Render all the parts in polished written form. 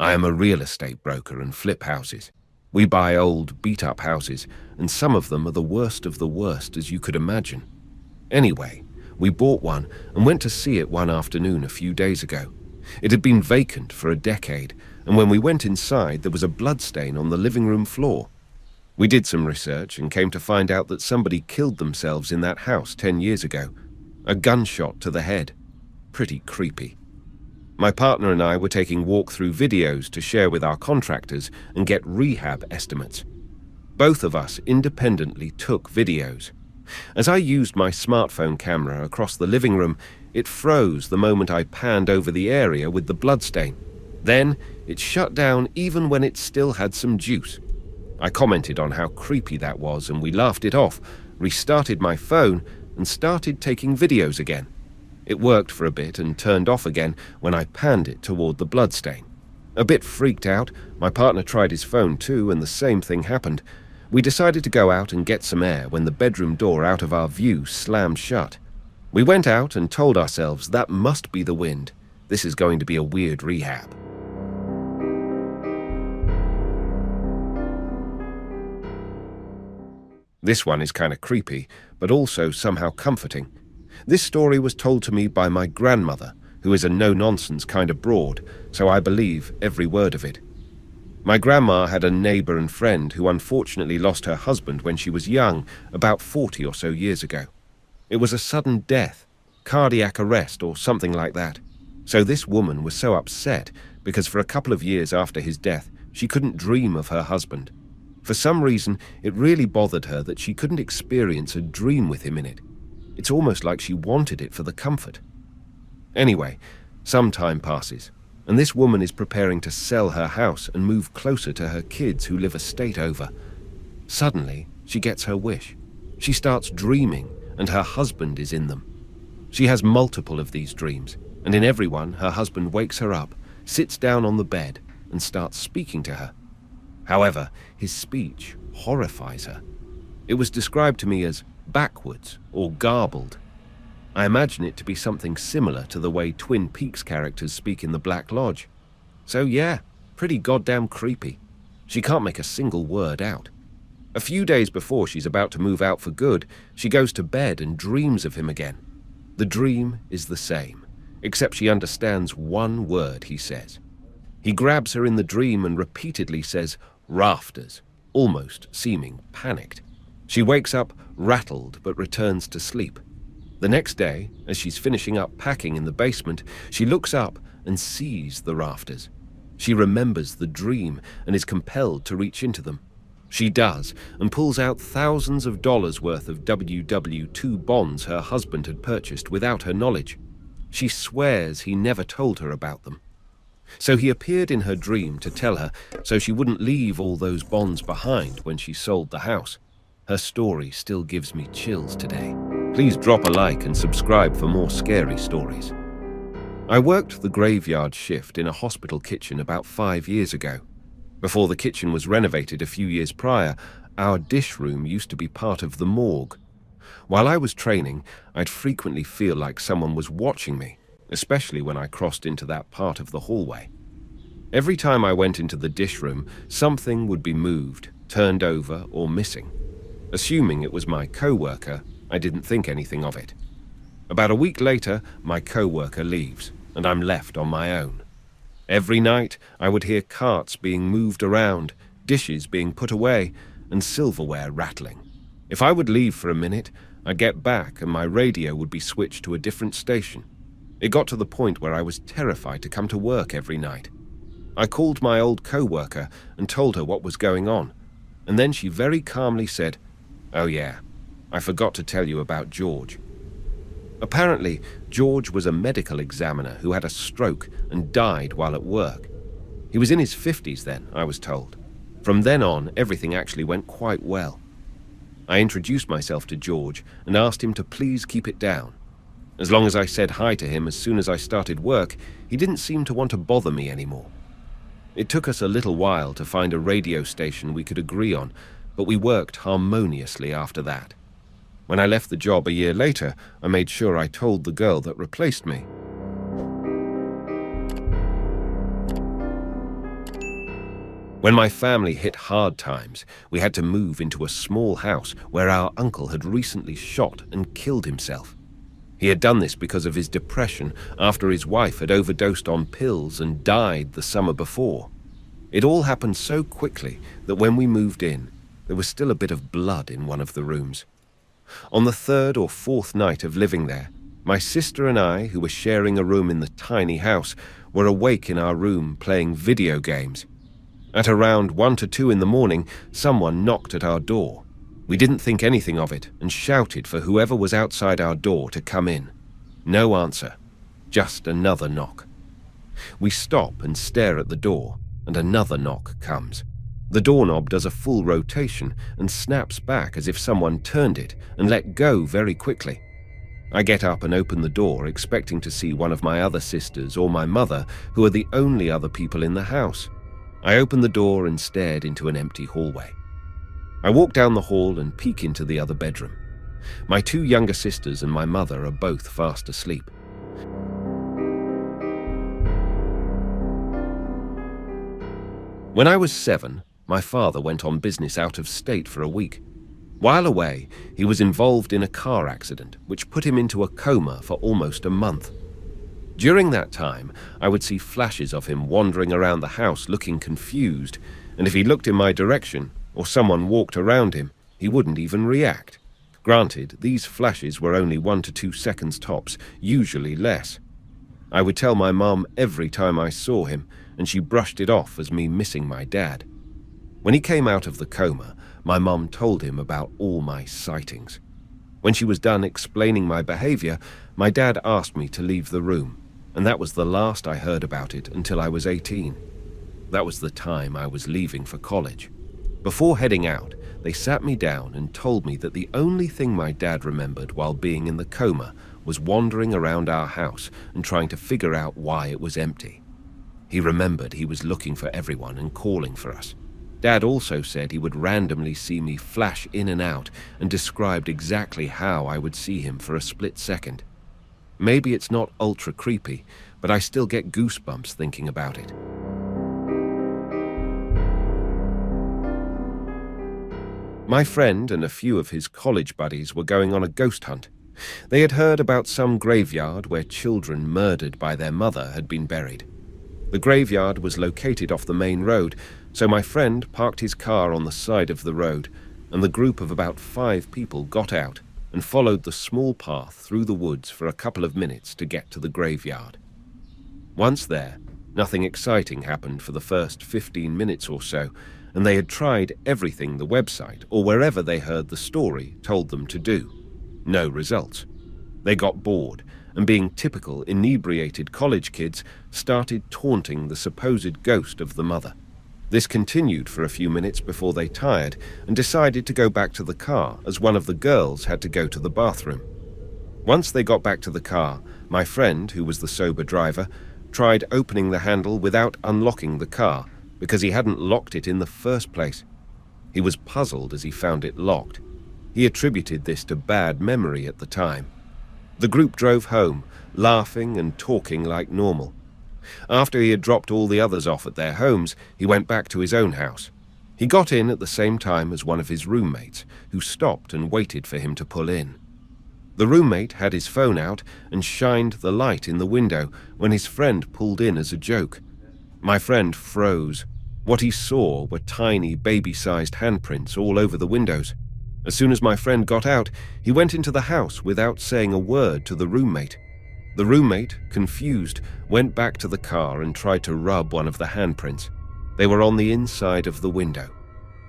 I am a real estate broker and flip houses. We buy old, beat-up houses, and some of them are the worst of the worst as you could imagine. Anyway, we bought one and went to see it one afternoon a few days ago. It had been vacant for a decade, and when we went inside, there was a bloodstain on the living room floor. We did some research and came to find out that somebody killed themselves in that house 10 years ago. A gunshot to the head. Pretty creepy. My partner and I were taking walkthrough videos to share with our contractors and get rehab estimates. Both of us independently took videos. As I used my smartphone camera across the living room, it froze the moment I panned over the area with the bloodstain. Then, it shut down even when it still had some juice. I commented on how creepy that was and we laughed it off, restarted my phone, and started taking videos again. It worked for a bit and turned off again when I panned it toward the bloodstain. A bit freaked out, my partner tried his phone too and the same thing happened. We decided to go out and get some air when the bedroom door out of our view slammed shut. We went out and told ourselves that must be the wind. This is going to be a weird rehab. This one is kind of creepy, but also somehow comforting. This story was told to me by my grandmother, who is a no-nonsense kind of broad, so I believe every word of it. My grandma had a neighbor and friend who unfortunately lost her husband when she was young, about 40 or so years ago. It was a sudden death, cardiac arrest or something like that. So this woman was so upset because for a couple of years after his death, she couldn't dream of her husband. For some reason, it really bothered her that she couldn't experience a dream with him in it. It's almost like she wanted it for the comfort. Anyway, some time passes, and this woman is preparing to sell her house and move closer to her kids who live a state over. Suddenly, she gets her wish. She starts dreaming, and her husband is in them. She has multiple of these dreams, and in every one, her husband wakes her up, sits down on the bed, and starts speaking to her. However, his speech horrifies her. It was described to me as backwards or garbled. I imagine it to be something similar to the way Twin Peaks characters speak in the Black Lodge. So yeah, pretty goddamn creepy. She can't make a single word out. A few days before she's about to move out for good, she goes to bed and dreams of him again. The dream is the same, except she understands one word he says. He grabs her in the dream and repeatedly says, "rafters," almost seeming panicked. She wakes up rattled but returns to sleep. The next day, as she's finishing up packing in the basement, she looks up and sees the rafters. She remembers the dream and is compelled to reach into them. She does, and pulls out thousands of dollars worth of WW2 bonds her husband had purchased without her knowledge. She swears he never told her about them. So he appeared in her dream to tell her so she wouldn't leave all those bonds behind when she sold the house. Her story still gives me chills today. Please drop a like and subscribe for more scary stories. I worked the graveyard shift in a hospital kitchen about 5 years ago. Before the kitchen was renovated a few years prior, our dish room used to be part of the morgue. While I was training, I'd frequently feel like someone was watching me, especially when I crossed into that part of the hallway. Every time I went into the dish room, something would be moved, turned over, or missing. Assuming it was my co-worker, I didn't think anything of it. About a week later, my co-worker leaves, and I'm left on my own. Every night, I would hear carts being moved around, dishes being put away, and silverware rattling. If I would leave for a minute, I'd get back and my radio would be switched to a different station. It got to the point where I was terrified to come to work every night. I called my old co-worker and told her what was going on, and then she very calmly said, "Oh yeah, I forgot to tell you about George." Apparently, George was a medical examiner who had a stroke and died while at work. He was in his 50s then, I was told. From then on, everything actually went quite well. I introduced myself to George and asked him to please keep it down. As long as I said hi to him as soon as I started work, he didn't seem to want to bother me anymore. It took us a little while to find a radio station we could agree on, but we worked harmoniously after that. When I left the job a year later, I made sure I told the girl that replaced me. When my family hit hard times, we had to move into a small house where our uncle had recently shot and killed himself. He had done this because of his depression after his wife had overdosed on pills and died the summer before. It all happened so quickly that when we moved in, there was still a bit of blood in one of the rooms. On the third or fourth night of living there, my sister and I, who were sharing a room in the tiny house, were awake in our room playing video games. At around 1 to 2 in the morning, someone knocked at our door. We didn't think anything of it and shouted for whoever was outside our door to come in. No answer, just another knock. We stop and stare at the door, and another knock comes. The doorknob does a full rotation and snaps back as if someone turned it and let go very quickly. I get up and open the door, expecting to see one of my other sisters or my mother, who are the only other people in the house. I opened the door and stared into an empty hallway. I walk down the hall and peek into the other bedroom. My 2 younger sisters and my mother are both fast asleep. When I was 7, my father went on business out of state for a week. While away, he was involved in a car accident, which put him into a coma for almost a month. During that time, I would see flashes of him wandering around the house looking confused, and if he looked in my direction or someone walked around him, he wouldn't even react. Granted, these flashes were only 1 to 2 seconds tops, usually less. I would tell my mum every time I saw him, and she brushed it off as me missing my dad. When he came out of the coma, my mum told him about all my sightings. When she was done explaining my behavior, my dad asked me to leave the room, and that was the last I heard about it until I was 18. That was the time I was leaving for college. Before heading out, they sat me down and told me that the only thing my dad remembered while being in the coma was wandering around our house and trying to figure out why it was empty. He remembered he was looking for everyone and calling for us. Dad also said he would randomly see me flash in and out and described exactly how I would see him for a split second. Maybe it's not ultra creepy, but I still get goosebumps thinking about it. My friend and a few of his college buddies were going on a ghost hunt. They had heard about some graveyard where children murdered by their mother had been buried. The graveyard was located off the main road, so my friend parked his car on the side of the road, and the group of about 5 people got out and followed the small path through the woods for a couple of minutes to get to the graveyard. Once there, nothing exciting happened for the first 15 minutes or so, and they had tried everything the website or wherever they heard the story told them to do. No results. They got bored, and being typical inebriated college kids, started taunting the supposed ghost of the mother. This continued for a few minutes before they tired and decided to go back to the car as one of the girls had to go to the bathroom. Once they got back to the car, my friend, who was the sober driver, tried opening the handle without unlocking the car because he hadn't locked it in the first place. He was puzzled as he found it locked. He attributed this to bad memory at the time. The group drove home, laughing and talking like normal. After he had dropped all the others off at their homes, he went back to his own house. He got in at the same time as one of his roommates, who stopped and waited for him to pull in. The roommate had his phone out and shined the light in the window when his friend pulled in as a joke. My friend froze. What he saw were tiny baby-sized handprints all over the windows. As soon as my friend got out, he went into the house without saying a word to the roommate. The roommate, confused, went back to the car and tried to rub one of the handprints. They were on the inside of the window.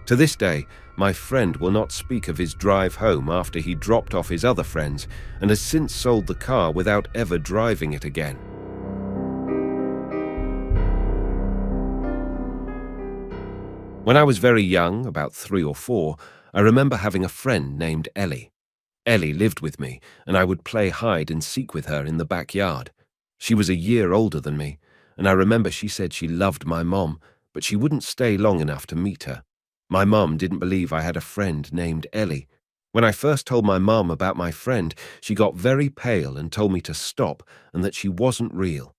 To this day, my friend will not speak of his drive home after he dropped off his other friends and has since sold the car without ever driving it again. When I was very young, about 3 or 4, I remember having a friend named Ellie. Ellie lived with me, and I would play hide and seek with her in the backyard. She was a year older than me, and I remember she said she loved my mom, but she wouldn't stay long enough to meet her. My mom didn't believe I had a friend named Ellie. When I first told my mom about my friend, she got very pale and told me to stop and that she wasn't real.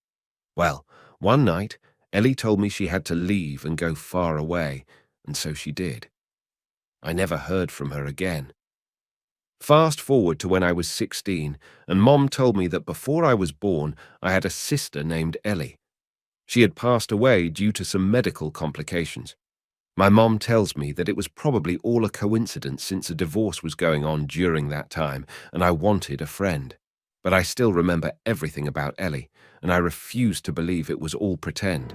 Well, one night, Ellie told me she had to leave and go far away, and so she did. I never heard from her again. Fast forward to when I was 16, and Mom told me that before I was born, I had a sister named Ellie. She had passed away due to some medical complications. My mom tells me that it was probably all a coincidence since a divorce was going on during that time, and I wanted a friend. But I still remember everything about Ellie, and I refuse to believe it was all pretend.